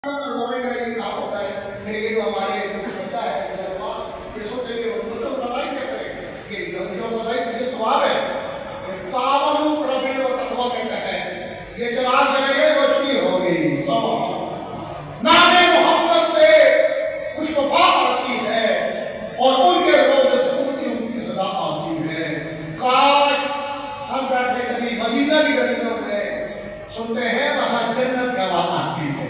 रोने का ये काम होता है। मेरे ये जो हमारे बच्चा है ये सोचते कि उनको तो सदाई क्या करें कि जो सदाई तुझे स्वभाव है ये तावनु प्रवीण तत्व कहता है ये चिराग जलेंगे रोशनी होगी। नामे मोहब्बत से खुशवफा आती है और उनके रोज स्फूर्ति उनकी सदा आती है। काश हम बैठे कभी मदीना की गलियों में सुनते हैं वहां जन्नत की हवा आती है।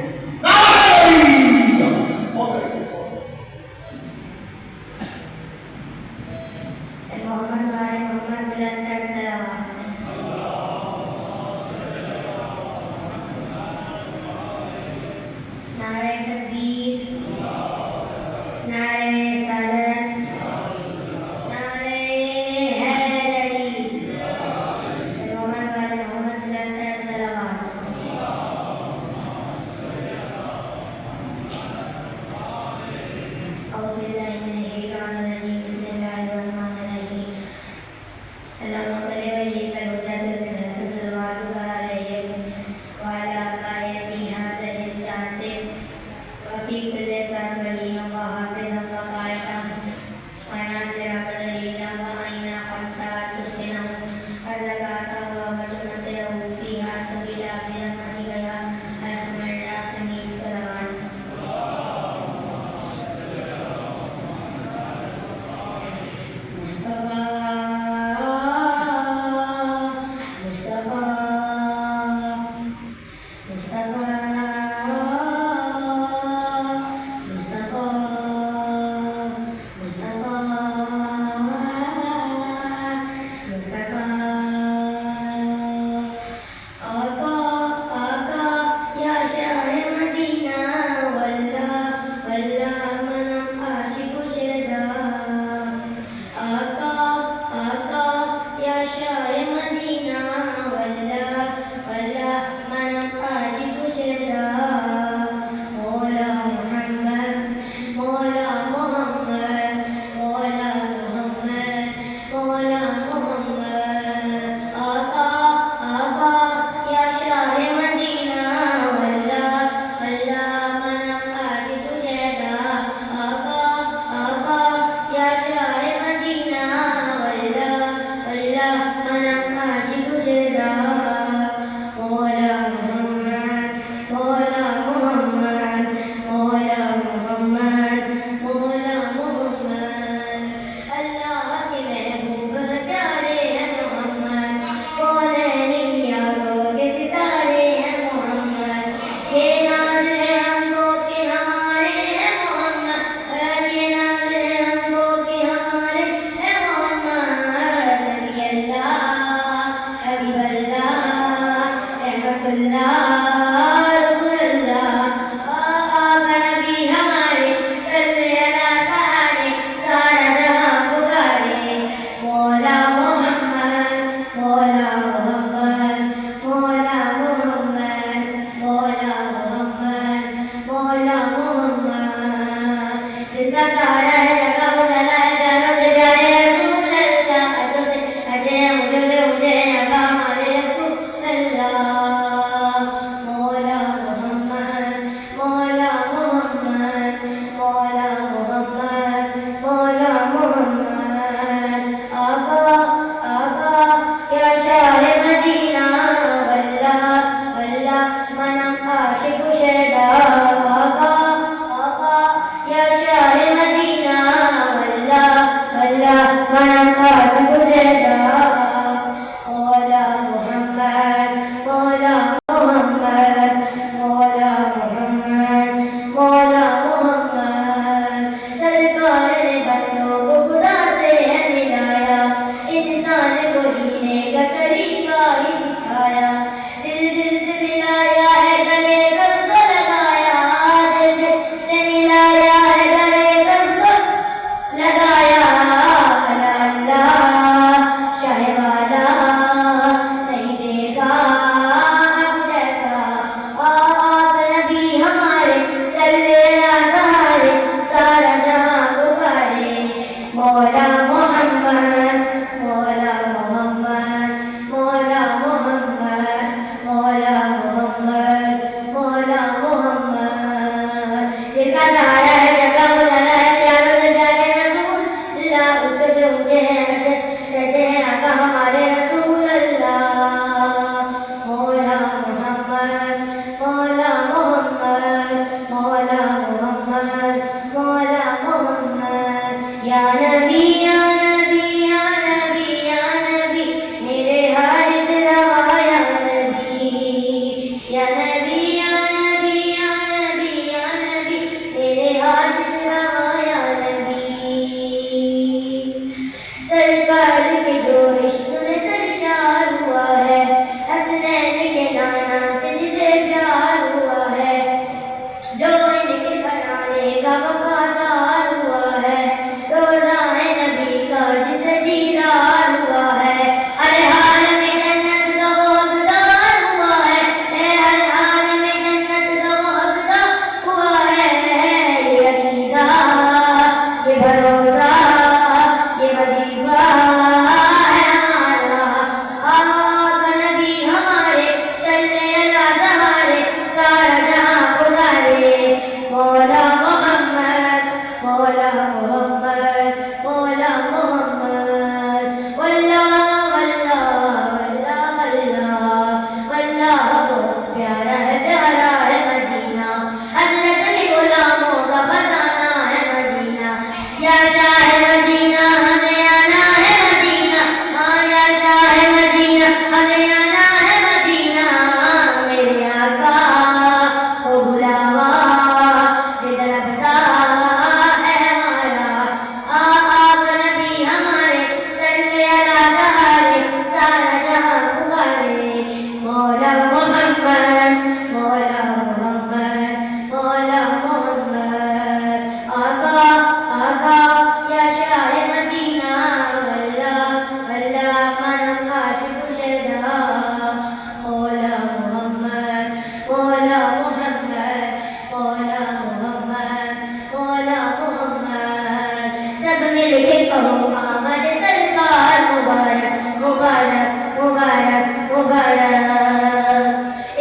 कहो आमद सरकार मुबारक मुबारक मुबारक मुबारक।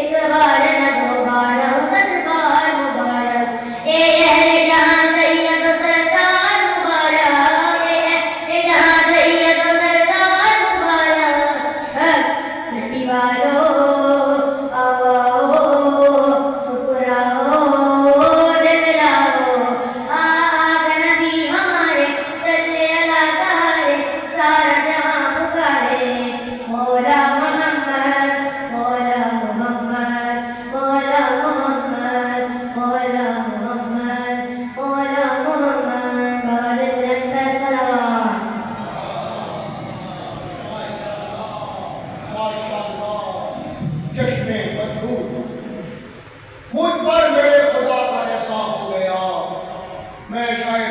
एक बार न दो बार हो सरकार मुबारक। ए अहले जहां सैयद सरकार मुबारक। ए जहां सैयद सरकार मुबारक। नबी वालों आओ मुस्कुराओ दिखलाओ आका नबी हमारे सल्ले अला सहारे सारा जहां पुकारे। मौला मोहम्मद मौला मोहम्मद मौला मोहम्मद मौला मोहम्मद मौला मोहम्मद बाल बुलंद सलावत। माशाअल्लाह चश्मे बदलू मुझ पर मेरे खुदा का एहसान हो गया। मैं शायद